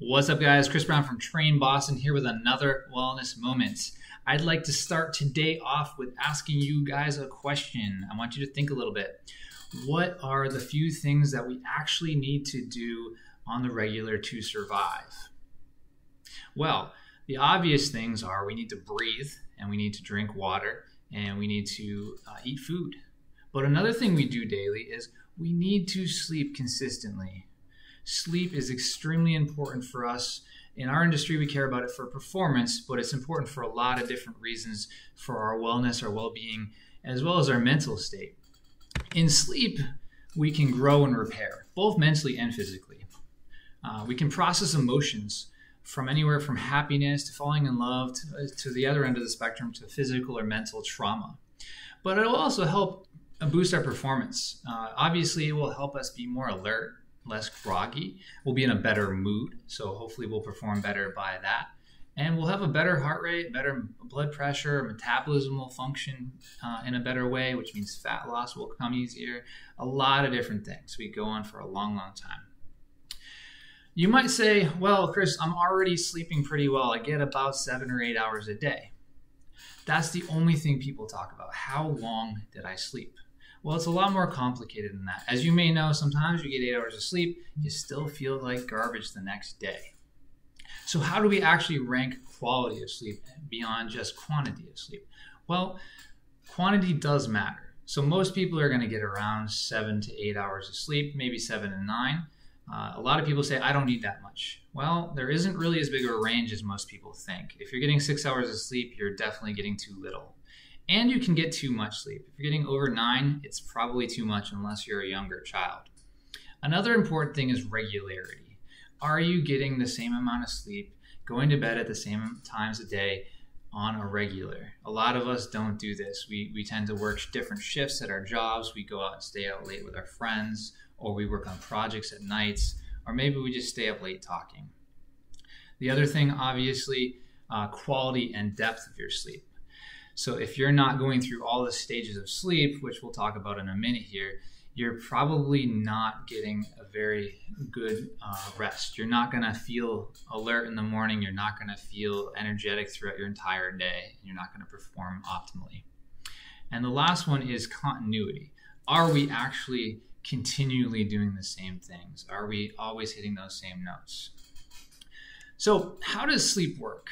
What's up, guys? Chris Brown from Train Boston here with another wellness moment. I'd like to start today off with asking you guys a question. I want you to think a little bit. What are the few things that we actually need to do on the regular to survive? Well, the obvious things are we need to breathe, and we need to drink water, and we need to eat food. But another thing we do daily is we need to sleep consistently. Sleep is extremely important for us. In our industry, we care about it for performance, but it's important for a lot of different reasons for our wellness, our well-being, as well as our mental state. In sleep, we can grow and repair, both mentally and physically. We can process emotions from anywhere from happiness to falling in love to the other end of the spectrum to physical or mental trauma. But it will also help boost our performance. Obviously, it will help us be more alert, less groggy. We'll be in a better mood, so hopefully we'll perform better by that. And we'll have a better heart rate, better blood pressure, metabolism will function in a better way, which means fat loss will come easier. A lot of different things. We go on for a long, long time. You might say, well, Chris, I'm already sleeping pretty well. I get about 7 or 8 hours a day. That's the only thing people talk about. How long did I sleep? Well, it's a lot more complicated than that. As you may know, sometimes you get 8 hours of sleep, you still feel like garbage the next day. So how do we actually rank quality of sleep beyond just quantity of sleep? Well, quantity does matter. So most people are going to get around 7 to 8 hours of sleep, maybe 7 and 9. A lot of people say, I don't need that much. Well, there isn't really as big of a range as most people think. If you're getting 6 hours of sleep, you're definitely getting too little. And you can get too much sleep. If you're getting over 9, it's probably too much unless you're a younger child. Another important thing is regularity. Are you getting the same amount of sleep, going to bed at the same times a day on a regular? A lot of us don't do this. We tend to work different shifts at our jobs. We go out and stay out late with our friends, or we work on projects at nights, or maybe we just stay up late talking. The other thing, obviously, quality and depth of your sleep. So if you're not going through all the stages of sleep, which we'll talk about in a minute here, you're probably not getting a very good rest. You're not going to feel alert in the morning. You're not going to feel energetic throughout your entire day. You're not going to perform optimally. And the last one is continuity. Are we actually continually doing the same things? Are we always hitting those same notes? So how does sleep work?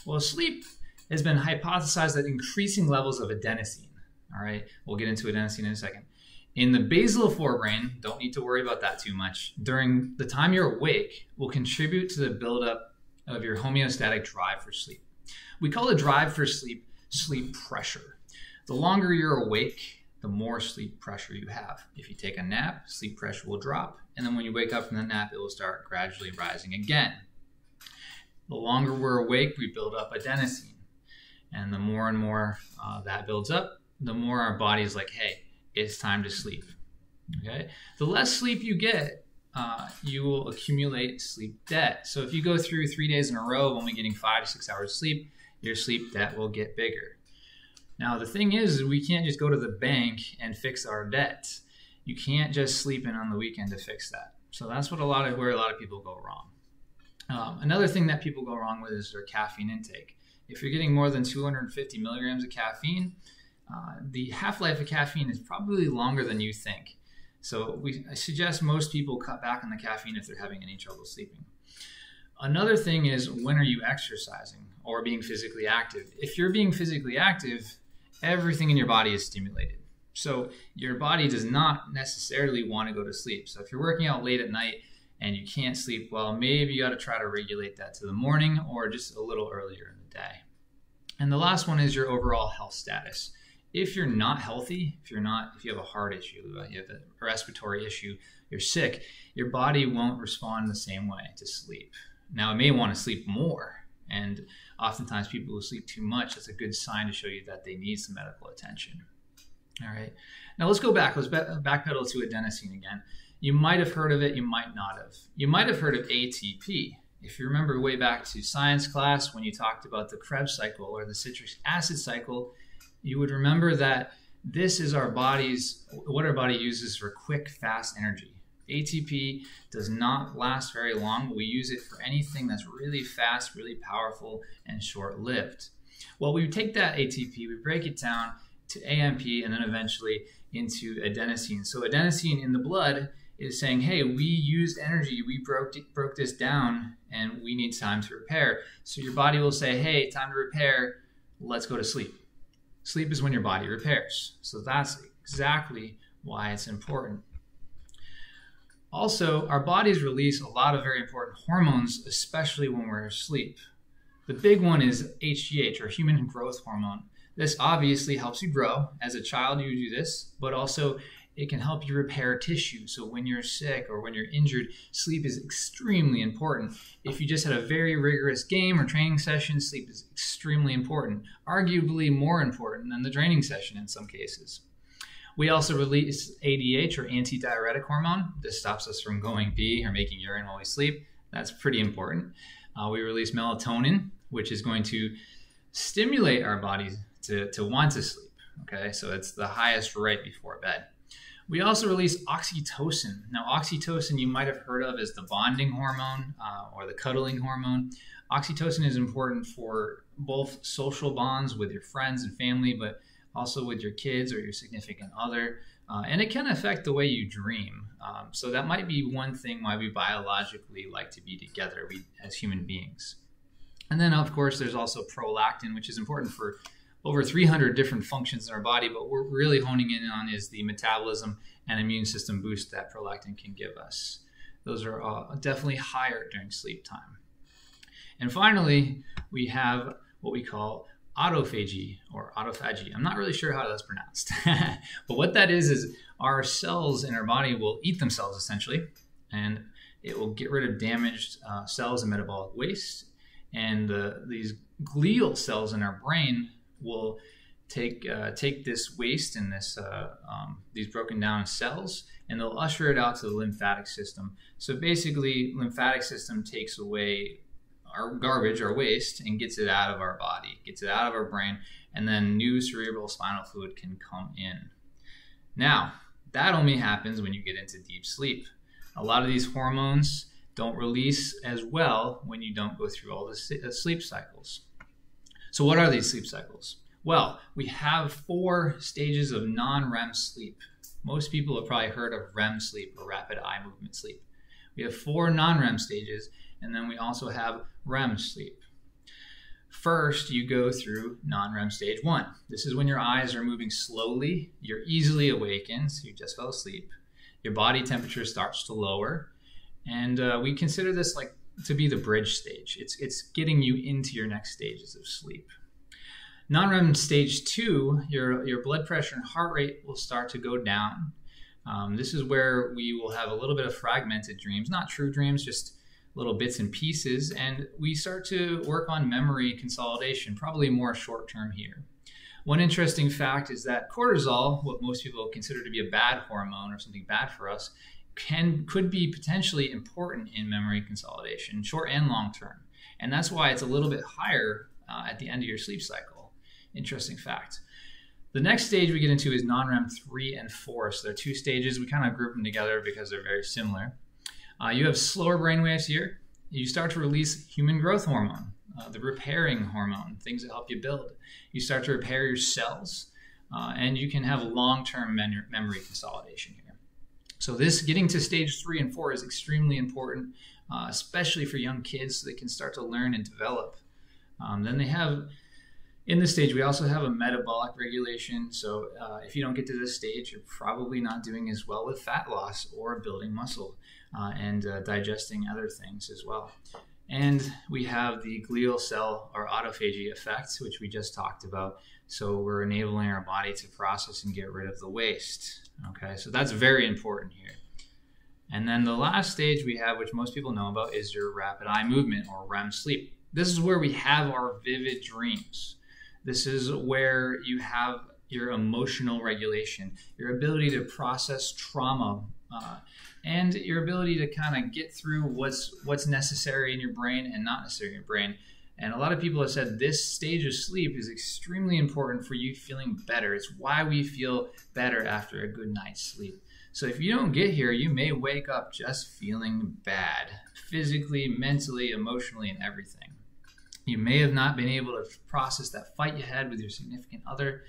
Well, sleep has been hypothesized that increasing levels of adenosine, all right, we'll get into adenosine in a second, in the basal forebrain, don't need to worry about that too much, during the time you're awake will contribute to the buildup of your homeostatic drive for sleep. We call the drive for sleep sleep pressure. The longer you're awake, the more sleep pressure you have. If you take a nap, sleep pressure will drop, and then when you wake up from the nap, it will start gradually rising again. The longer we're awake, we build up adenosine. And the more and more that builds up, the more our body's like, hey, it's time to sleep. Okay? The less sleep you get, you will accumulate sleep debt. So if you go through 3 days in a row only getting 5 to 6 hours of sleep, your sleep debt will get bigger. Now, the thing is we can't just go to the bank and fix our debt. You can't just sleep in on the weekend to fix that. So that's where a lot of people go wrong. Another thing that people go wrong with is their caffeine intake. If you're getting more than 250 milligrams of caffeine, the half-life of caffeine is probably longer than you think. So I suggest most people cut back on the caffeine if they're having any trouble sleeping. Another thing is, when are you exercising or being physically active? If you're being physically active, everything in your body is stimulated. So your body does not necessarily want to go to sleep. So if you're working out late at night and you can't sleep well, maybe you got to try to regulate that to the morning or just a little earlier in the day. And the last one is your overall health status. If you're not healthy, if you have a heart issue, you have a respiratory issue, you're sick, your body won't respond the same way to sleep. Now, it may want to sleep more, and oftentimes people who sleep too much, that's a good sign to show you that they need some medical attention. All right. Now let's go back. Let's backpedal to adenosine again. You might have heard of it, you might not have. You might have heard of ATP. If you remember way back to science class when you talked about the Krebs cycle or the citric acid cycle, you would remember that this is what our body uses for quick, fast energy. ATP does not last very long, but we use it for anything that's really fast, really powerful, and short-lived. Well, we take that ATP, we break it down to AMP, and then eventually into adenosine. So adenosine in the blood is saying, hey, we used energy, we broke this down, and we need time to repair. So your body will say, hey, time to repair, let's go to sleep. Sleep is when your body repairs. So that's exactly why it's important. Also, our bodies release a lot of very important hormones, especially when we're asleep. The big one is HGH, or human growth hormone. This obviously helps you grow. As a child, you do this, but also it can help you repair tissue. So when you're sick or when you're injured, sleep is extremely important. If you just had a very rigorous game or training session, sleep is extremely important, arguably more important than the training session in some cases. We also release ADH, or antidiuretic hormone. This stops us from going pee or making urine while we sleep. That's pretty important. We release melatonin, which is going to stimulate our bodies to want to sleep. Okay, so it's the highest right before bed. We also release oxytocin. Now, oxytocin you might have heard of as the bonding hormone or the cuddling hormone. Oxytocin is important for both social bonds with your friends and family, but also with your kids or your significant other. And it can affect the way you dream. So that might be one thing why we biologically like to be together as human beings. And then, of course, there's also prolactin, which is important for over 300 different functions in our body, but what we're really honing in on is the metabolism and immune system boost that prolactin can give us. Those are definitely higher during sleep time. And finally, we have what we call autophagy or autophagy. I'm not really sure how that's pronounced, but what that is our cells in our body will eat themselves essentially, and it will get rid of damaged cells and metabolic waste. And these glial cells in our brain will take this waste and these broken down cells, and they'll usher it out to the lymphatic system. So basically, lymphatic system takes away our garbage, our waste, and gets it out of our body, gets it out of our brain, and then new cerebral spinal fluid can come in. Now, that only happens when you get into deep sleep. A lot of these hormones don't release as well when you don't go through all the sleep cycles. So what are these sleep cycles? Well, we have 4 stages of non-REM sleep. Most people have probably heard of REM sleep, or rapid eye movement sleep. We have 4 non-REM stages, and then we also have REM sleep. First, you go through non-REM stage 1. This is when your eyes are moving slowly, you're easily awakened, so you just fell asleep. Your body temperature starts to lower, and we consider this like to be the bridge stage. It's getting you into your next stages of sleep. Non-REM stage 2, your blood pressure and heart rate will start to go down. This is where we will have a little bit of fragmented dreams, not true dreams, just little bits and pieces, and we start to work on memory consolidation, probably more short-term here. One interesting fact is that cortisol, what most people consider to be a bad hormone or something bad for us, could be potentially important in memory consolidation, short and long term. And that's why it's a little bit higher at the end of your sleep cycle. Interesting fact. The next stage we get into is non-REM 3 and 4. So there are 2 stages. We kind of group them together because they're very similar. You have slower brain waves here. You start to release human growth hormone, the repairing hormone, things that help you build. You start to repair your cells, and you can have long-term memory consolidation here. So this getting to stage 3 and 4 is extremely important, especially for young kids, so they can start to learn and develop. Then they have, in this stage, we also have a metabolic regulation. So if you don't get to this stage, you're probably not doing as well with fat loss or building muscle and digesting other things as well. And we have the glial cell or autophagy effect, which we just talked about. So we're enabling our body to process and get rid of the waste. Okay, so that's very important here. And then the last stage we have, which most people know about, is your rapid eye movement or REM sleep. This is where we have our vivid dreams. This is where you have your emotional regulation, your ability to process trauma, and your ability to kind of get through what's necessary in your brain and not necessary in your brain. And a lot of people have said this stage of sleep is extremely important for you feeling better. It's why we feel better after a good night's sleep. So if you don't get here, you may wake up just feeling bad, physically, mentally, emotionally, and everything. You may have not been able to process that fight you had with your significant other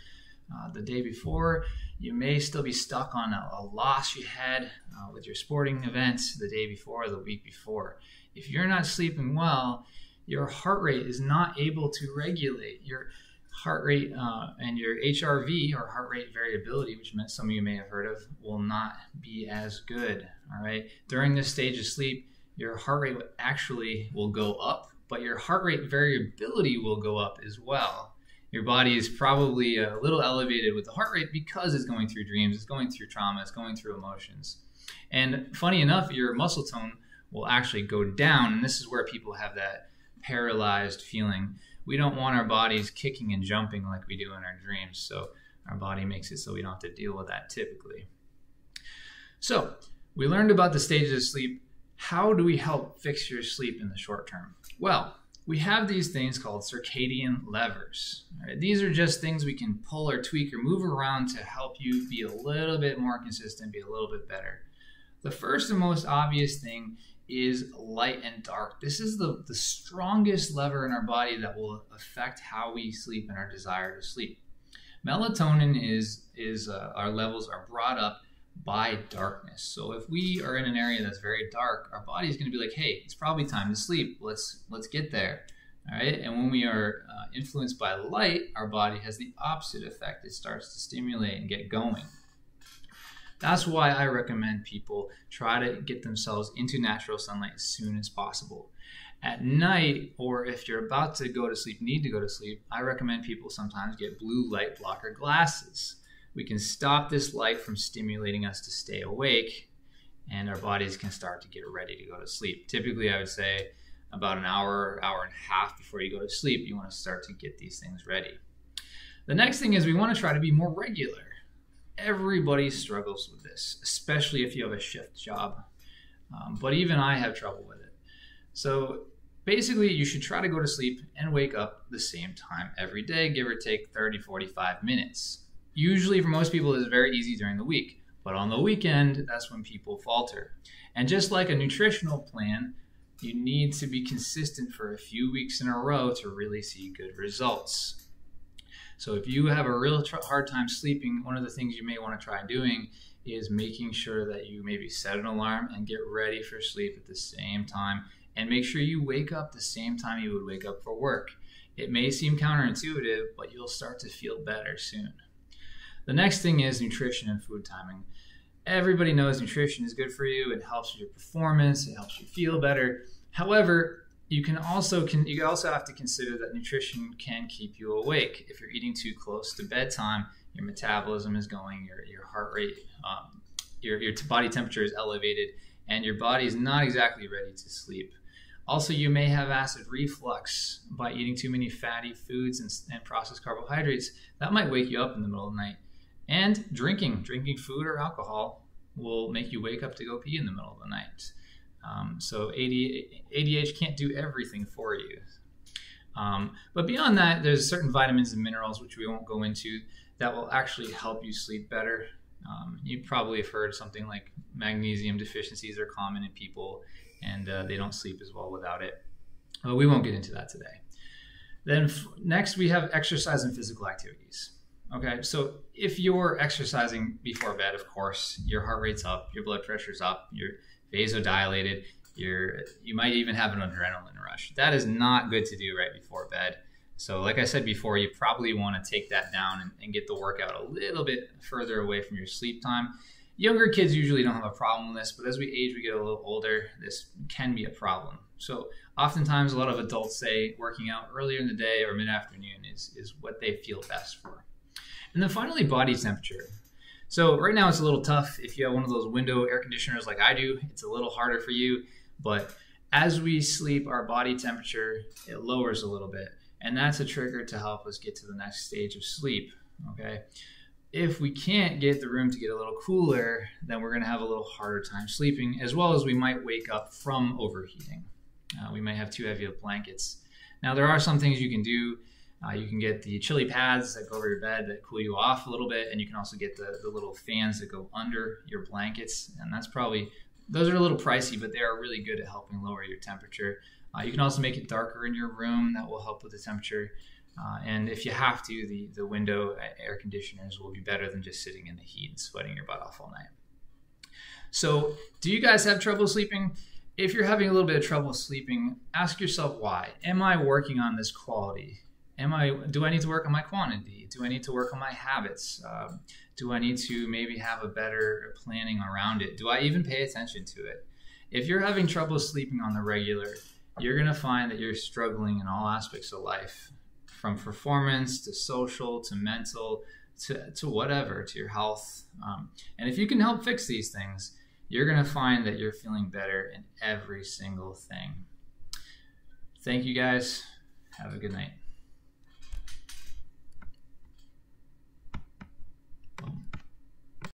the day before. You may still be stuck on a loss you had with your sporting events the day before or the week before. If you're not sleeping well, your heart rate is not able to regulate. Your heart rate and your HRV, or heart rate variability, which some of you may have heard of, will not be as good. All right. During this stage of sleep, your heart rate actually will go up, but your heart rate variability will go up as well. Your body is probably a little elevated with the heart rate because it's going through dreams, it's going through trauma, it's going through emotions. And funny enough, your muscle tone will actually go down. And this is where people have that paralyzed feeling. We don't want our bodies kicking and jumping like we do in our dreams. So our body makes it so we don't have to deal with that typically. So we learned about the stages of sleep. How do we help fix your sleep in the short term? Well, we have these things called circadian levers. Right? These are just things we can pull or tweak or move around to help you be a little bit more consistent, be a little bit better. The first and most obvious thing is light and dark. This is the strongest lever in our body that will affect how we sleep and our desire to sleep. Melatonin our levels are brought up by darkness. So if we are in an area that's very dark, our body is going to be like, hey, it's probably time to sleep. Let's get there. All right. And when we are influenced by light, our body has the opposite effect. It starts to stimulate and get going. That's why I recommend people try to get themselves into natural sunlight as soon as possible. At night, or if you're about to go to sleep, need to go to sleep, I recommend people sometimes get blue light blocker glasses. We can stop this light from stimulating us to stay awake, and our bodies can start to get ready to go to sleep. Typically, I would say about an hour, hour and a half before you go to sleep, you want to start to get these things ready. The next thing is we want to try to be more regular. Everybody struggles with this, especially if you have a shift job. But even I have trouble with it. So basically, you should try to go to sleep and wake up the same time every day, give or take 30, 45 minutes. Usually for most people, it's very easy during the week. But on the weekend, that's when people falter. And just like a nutritional plan, you need to be consistent for a few weeks in a row to really see good results. So if you have a real hard time sleeping, one of the things you may want to try doing is making sure that you maybe set an alarm and get ready for sleep at the same time, and make sure you wake up the same time you would wake up for work. It may seem counterintuitive, but you'll start to feel better soon. The next thing is nutrition and food timing. Everybody knows nutrition is good for you. It helps with your performance. It helps you feel better. However, you also have to consider that nutrition can keep you awake. If you're eating too close to bedtime, your metabolism is going, your heart rate, your body temperature is elevated, and your body is not exactly ready to sleep. Also, you may have acid reflux by eating too many fatty foods and processed carbohydrates. That might wake you up in the middle of the night. And drinking food or alcohol will make you wake up to go pee in the middle of the night. So ADH can't do everything for you. But beyond that, there's certain vitamins and minerals, which we won't go into, that will actually help you sleep better. You probably have heard something like magnesium deficiencies are common in people, and they don't sleep as well without it. But we won't get into that today. Then next, we have exercise and physical activities. Okay, so if you're exercising before bed, of course, your heart rate's up, your blood pressure's up, you're vasodilated, you might even have an adrenaline rush. That is not good to do right before bed. So like I said before, you probably want to take that down and get the workout a little bit further away from your sleep time. Younger kids usually don't have a problem with this, but as we age, we get a little older, this can be a problem. So oftentimes a lot of adults say working out earlier in the day or mid-afternoon is what they feel best for. And then finally, body temperature. So right now it's a little tough. If you have one of those window air conditioners like I do, it's a little harder for you. But as we sleep, our body temperature, it lowers a little bit. And that's a trigger to help us get to the next stage of sleep, okay? If we can't get the room to get a little cooler, then we're gonna have a little harder time sleeping, as well as we might wake up from overheating. We might have too heavy of blankets. Now there are some things you can do. You can get the chili pads that go over your bed that cool you off a little bit, and you can also get the little fans that go under your blankets. And those are a little pricey, but they are really good at helping lower your temperature. You can also make it darker in your room. That will help with the temperature. And if you have to, the window air conditioners will be better than just sitting in the heat and sweating your butt off all night. So do you guys have trouble sleeping? If you're having a little bit of trouble sleeping, ask yourself why. Am I working on this quality? Do I need to work on my quantity? Do I need to work on my habits? Do I need to maybe have a better planning around it? Do I even pay attention to it? If you're having trouble sleeping on the regular, you're going to find that you're struggling in all aspects of life, from performance to social to mental to whatever, to your health. And if you can help fix these things, you're going to find that you're feeling better in every single thing. Thank you guys. Have a good night.